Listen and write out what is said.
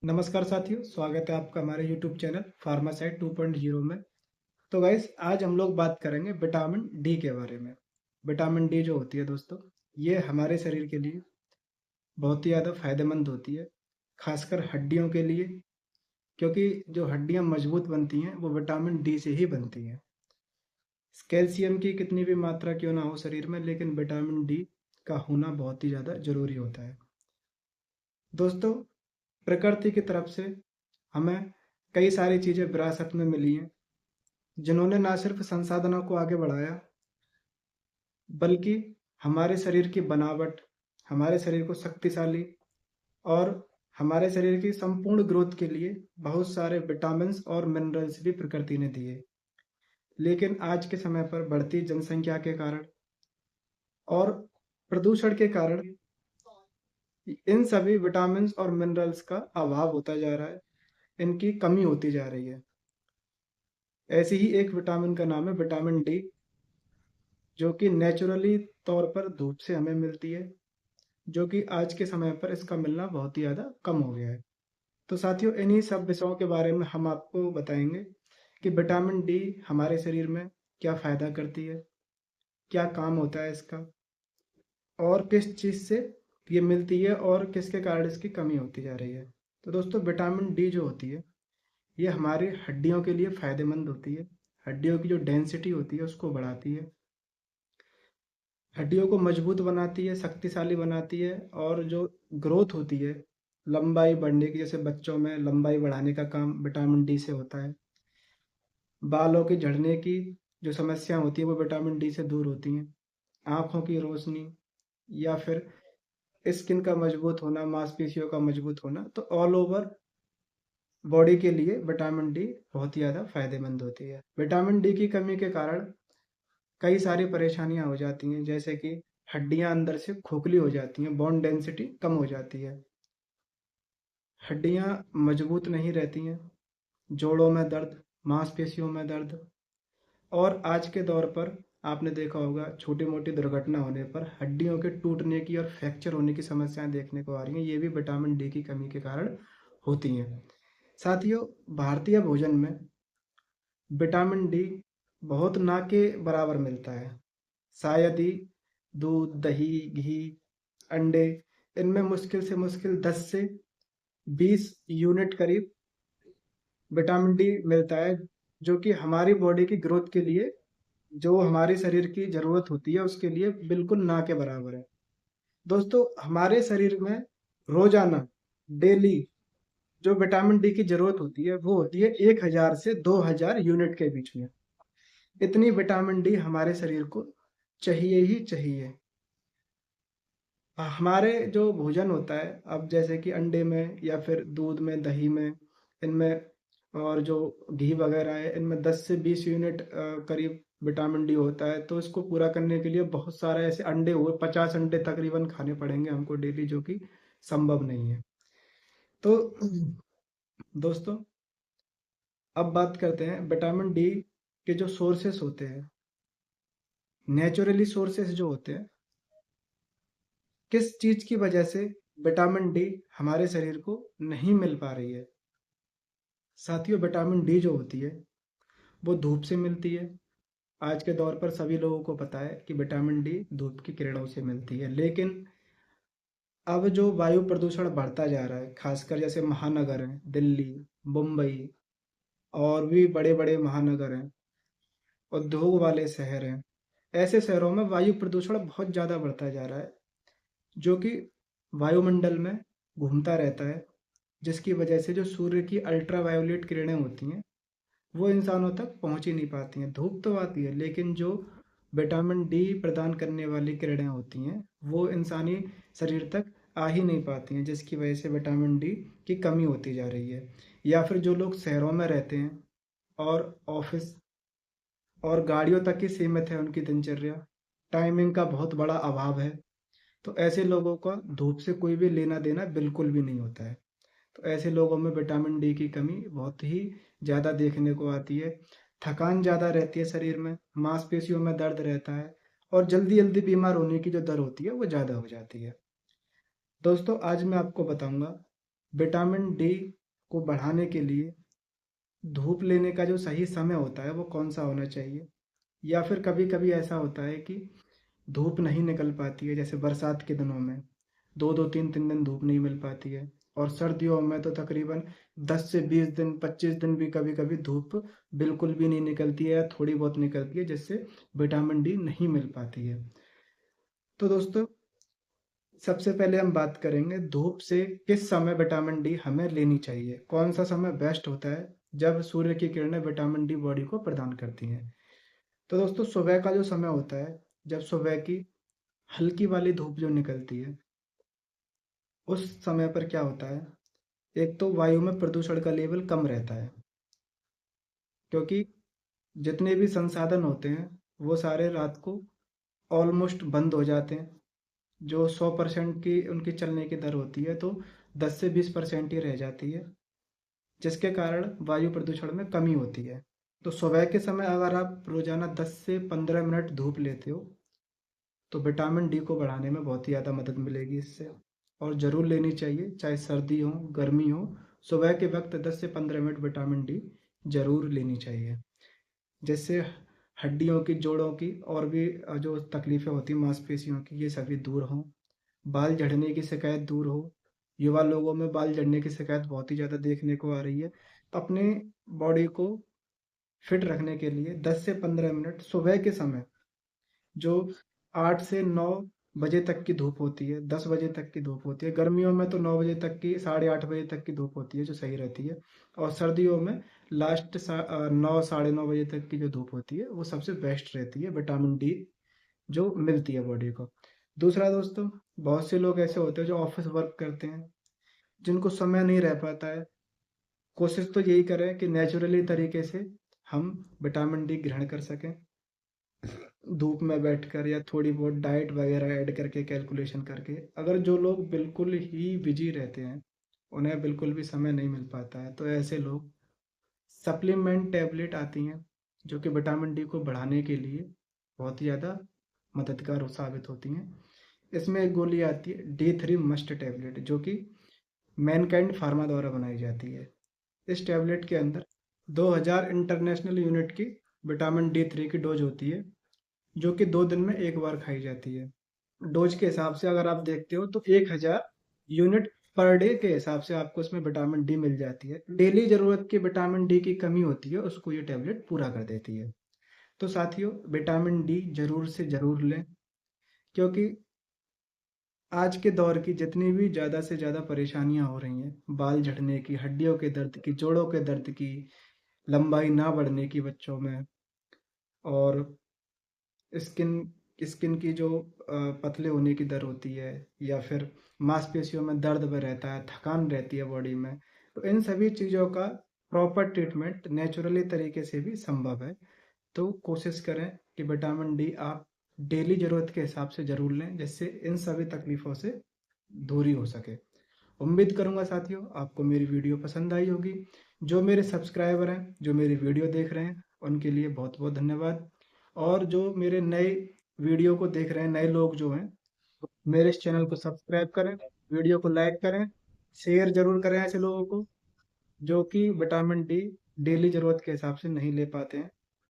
नमस्कार साथियों, स्वागत है आपका हमारे YouTube चैनल फार्मासाइट 2.0 में। तो गाइस, आज हम लोग बात करेंगे विटामिन डी के बारे में। विटामिन डी जो होती है दोस्तों, ये हमारे शरीर के लिए बहुत ही ज़्यादा फायदेमंद होती है, खासकर हड्डियों के लिए, क्योंकि जो हड्डियां मजबूत बनती हैं वो विटामिन डी से ही बनती हैं। कैल्शियम की कितनी भी मात्रा क्यों ना हो शरीर में, लेकिन विटामिन डी का होना बहुत ही ज़्यादा ज़रूरी होता है। दोस्तों, प्रकृति की तरफ से हमें कई सारी चीज़ें विरासत में मिली हैं, जिन्होंने ना सिर्फ संसाधनों को आगे बढ़ाया, बल्कि हमारे शरीर की बनावट, हमारे शरीर को शक्तिशाली और हमारे शरीर की संपूर्ण ग्रोथ के लिए बहुत सारे विटामिन्स और मिनरल्स भी प्रकृति ने दिए। लेकिन आज के समय पर बढ़ती जनसंख्या के कारण और प्रदूषण के कारण इन सभी विटामिन्स और मिनरल्स का अभाव होता जा रहा है, इनकी कमी होती जा रही है। ऐसी ही एक विटामिन का नाम है विटामिन डी, जो कि नेचुरली तौर पर धूप से हमें मिलती है, जो कि आज के समय पर इसका मिलना बहुत ही ज़्यादा कम हो गया है। तो साथियों, इन्हीं सब विषयों के बारे में हम आपको बताएंगे कि विटामिन डी हमारे शरीर में क्या फ़ायदा करती है, क्या काम होता है इसका, और किस चीज़ से ये मिलती है और किसके कारण इसकी कमी होती जा रही है। तो दोस्तों, विटामिन डी जो होती है, ये हमारी हड्डियों के लिए फ़ायदेमंद होती है। हड्डियों की जो डेंसिटी होती है उसको बढ़ाती है, हड्डियों को मजबूत बनाती है, शक्तिशाली बनाती है, और जो ग्रोथ होती है, लंबाई बढ़ने की, जैसे बच्चों में लंबाई बढ़ाने का काम विटामिन डी से होता है। बालों की झड़ने की जो समस्या होती है वो विटामिन डी से दूर होती हैं। आँखों की रोशनी, या फिर स्किन का मजबूत होना, मांसपेशियों का मजबूत होना, तो ऑल ओवर बॉडी के लिए विटामिन डी बहुत ही ज़्यादा फायदेमंद होती है। विटामिन डी की कमी के कारण कई सारी परेशानियां हो जाती हैं, जैसे कि हड्डियां अंदर से खोखली हो जाती हैं, बोन डेंसिटी कम हो जाती है, हड्डियां मजबूत नहीं रहती हैं, जोड़ों में दर्द, मांसपेशियों में दर्द, और आज के दौर पर आपने देखा होगा छोटी मोटी दुर्घटना होने पर हड्डियों के टूटने की और फ्रैक्चर होने की समस्याएं देखने को आ रही हैं। ये भी विटामिन डी की कमी के कारण होती हैं। साथियों, भारतीय भोजन में विटामिन डी बहुत ना के बराबर मिलता है। शायद ही दूध, दही, घी, अंडे, इनमें मुश्किल से मुश्किल 10 से 20 यूनिट करीब विटामिन डी मिलता है, जो कि हमारी बॉडी की ग्रोथ के लिए, जो हमारे शरीर की ज़रूरत होती है उसके लिए बिल्कुल ना के बराबर है। दोस्तों, हमारे शरीर में रोज़ाना, डेली जो विटामिन डी की ज़रूरत होती है वो होती है 1000 से 2000 यूनिट के बीच में। इतनी विटामिन डी हमारे शरीर को चाहिए ही चाहिए। हमारे जो भोजन होता है, अब जैसे कि अंडे में या फिर दूध में, दही में, इनमें, और जो घी वगैरह है, इनमें 10 से 20 यूनिट करीब विटामिन डी होता है। तो इसको पूरा करने के लिए बहुत सारे ऐसे अंडे हुए, 50 अंडे तकरीबन खाने पड़ेंगे हमको डेली, जो कि संभव नहीं है। तो दोस्तों, अब बात करते हैं विटामिन डी के जो सोर्सेस होते हैं, नेचुरली सोर्सेस जो होते हैं, किस चीज़ की वजह से विटामिन डी हमारे शरीर को नहीं मिल पा रही है। साथियों, विटामिन डी जो होती है वो धूप से मिलती है। आज के दौर पर सभी लोगों को पता है कि विटामिन डी धूप की किरणों से मिलती है, लेकिन अब जो वायु प्रदूषण बढ़ता जा रहा है, खासकर जैसे महानगर हैं, दिल्ली, मुंबई, और भी बड़े बड़े महानगर हैं, उद्योग वाले शहर हैं, ऐसे शहरों में वायु प्रदूषण बहुत ज़्यादा बढ़ता जा रहा है, जो कि वायुमंडल में घूमता रहता है, जिसकी वजह से जो सूर्य की अल्ट्रावायोलेट किरणें होती हैं वो इंसानों तक पहुंच ही नहीं पाती हैं। धूप तो आती है, लेकिन जो विटामिन डी प्रदान करने वाली किरणें होती हैं वो इंसानी शरीर तक आ ही नहीं पाती हैं, जिसकी वजह से विटामिन डी की कमी होती जा रही है। या फिर जो लोग शहरों में रहते हैं और ऑफिस और गाड़ियों तक ही सीमित है उनकी दिनचर्या, टाइमिंग का बहुत बड़ा अभाव है, तो ऐसे लोगों का धूप से कोई भी लेना देना बिल्कुल भी नहीं होता है। तो ऐसे लोगों में विटामिन डी की कमी बहुत ही ज़्यादा देखने को आती है। थकान ज़्यादा रहती है शरीर में, मांसपेशियों में दर्द रहता है, और जल्दी जल्दी बीमार होने की जो दर होती है वो ज़्यादा हो जाती है। दोस्तों, आज मैं आपको बताऊंगा विटामिन डी को बढ़ाने के लिए धूप लेने का जो सही समय होता है वो कौन सा होना चाहिए, या फिर कभी कभी ऐसा होता है कि धूप नहीं निकल पाती है, जैसे बरसात के दिनों में दो दो तीन तीन दिन धूप नहीं मिल पाती है, और सर्दियों में तो तकरीबन 10 से 20 दिन 25 दिन भी कभी कभी धूप बिल्कुल भी नहीं निकलती है या थोड़ी बहुत निकलती है, जिससे विटामिन डी नहीं मिल पाती है। तो दोस्तों, सबसे पहले हम बात करेंगे धूप से किस समय विटामिन डी हमें लेनी चाहिए, कौन सा समय बेस्ट होता है जब सूर्य की किरणें विटामिन डी बॉडी को प्रदान करती हैं। तो दोस्तों, सुबह का जो समय होता है, जब सुबह की हल्की वाली धूप जो निकलती है, उस समय पर क्या होता है, एक तो वायु में प्रदूषण का लेवल कम रहता है, क्योंकि जितने भी संसाधन होते हैं वो सारे रात को ऑलमोस्ट बंद हो जाते हैं। जो 100% की उनकी चलने की दर होती है, तो 10 से 20% ही रह जाती है, जिसके कारण वायु प्रदूषण में कमी होती है। तो सुबह के समय अगर आप रोजाना 10 से 15 मिनट धूप लेते हो, तो विटामिन डी को बढ़ाने में बहुत ही ज़्यादा मदद मिलेगी इससे, और ज़रूर लेनी चाहिए, चाहे सर्दी हो गर्मी हो। सुबह के वक्त 10 से 15 मिनट विटामिन डी ज़रूर लेनी चाहिए, जिससे हड्डियों की, जोड़ों की और भी जो तकलीफ़ें होती हैं मांसपेशियों की, ये सभी दूर हों। बाल झड़ने की शिकायत दूर हो। युवा लोगों में बाल झड़ने की शिकायत बहुत ही ज़्यादा देखने को आ रही है। तो अपने बॉडी को फिट रखने के लिए 10 से 15 मिनट सुबह के समय, जो 8 से 9 बजे तक की धूप होती है, 10 बजे तक की धूप होती है, गर्मियों में तो 9 बजे तक की, 8:30 बजे तक की धूप होती है जो सही रहती है, और सर्दियों में लास्ट 9 9:30 बजे तक की जो धूप होती है वो सबसे बेस्ट रहती है विटामिन डी जो मिलती है बॉडी को। दूसरा दोस्तों, बहुत से लोग ऐसे होते हैं जो ऑफिस वर्क करते हैं, जिनको समय नहीं रह पाता है। कोशिश तो यही करें कि नेचुरली तरीके से हम विटामिन डी ग्रहण कर सकें, धूप में बैठकर या थोड़ी बहुत डाइट वगैरह ऐड करके, कैलकुलेशन करके। अगर जो लोग बिल्कुल ही बिजी रहते हैं, उन्हें बिल्कुल भी समय नहीं मिल पाता है, तो ऐसे लोग सप्लीमेंट टैबलेट आती हैं जो कि विटामिन डी को बढ़ाने के लिए बहुत ही ज़्यादा मददगार साबित होती हैं। इसमें एक गोली आती है D3 मस्ट टैबलेट, जो कि मैनकाइंड फार्मा द्वारा बनाई जाती है। इस टैबलेट के अंदर 2000 इंटरनेशनल यूनिट की विटामिन D3 की डोज होती है, जो कि 2 दिन में एक बार खाई जाती है। डोज के हिसाब से अगर आप देखते हो तो 1000 यूनिट पर डे के हिसाब से आपको इसमें विटामिन डी मिल जाती है। डेली ज़रूरत की विटामिन डी की कमी होती है, उसको ये टैबलेट पूरा कर देती है। तो साथियों, विटामिन डी ज़रूर से ज़रूर लें, क्योंकि आज के दौर की जितनी भी ज़्यादा से ज़्यादा परेशानियां हो रही हैं, बाल झड़ने की, हड्डियों के दर्द की, जोड़ों के दर्द की, लंबाई ना बढ़ने की बच्चों में, और स्किन स्किन की जो पतले होने की दर होती है, या फिर मांसपेशियों में दर्द में रहता है, थकान रहती है बॉडी में, तो इन सभी चीज़ों का प्रॉपर ट्रीटमेंट नेचुरली तरीके से भी संभव है। तो कोशिश करें कि विटामिन डी आप डेली ज़रूरत के हिसाब से ज़रूर लें, जिससे इन सभी तकलीफ़ों से दूरी हो सके। उम्मीद करूंगा साथियों आपको मेरी वीडियो पसंद आई होगी। जो मेरे सब्सक्राइबर हैं, जो मेरी वीडियो देख रहे हैं, उनके लिए बहुत बहुत धन्यवाद। और जो मेरे नए वीडियो को देख रहे हैं, नए लोग जो हैं, मेरे इस चैनल को सब्सक्राइब करें, वीडियो को लाइक करें, शेयर जरूर करें ऐसे लोगों को जो कि विटामिन डी डेली ज़रूरत के हिसाब से नहीं ले पाते हैं।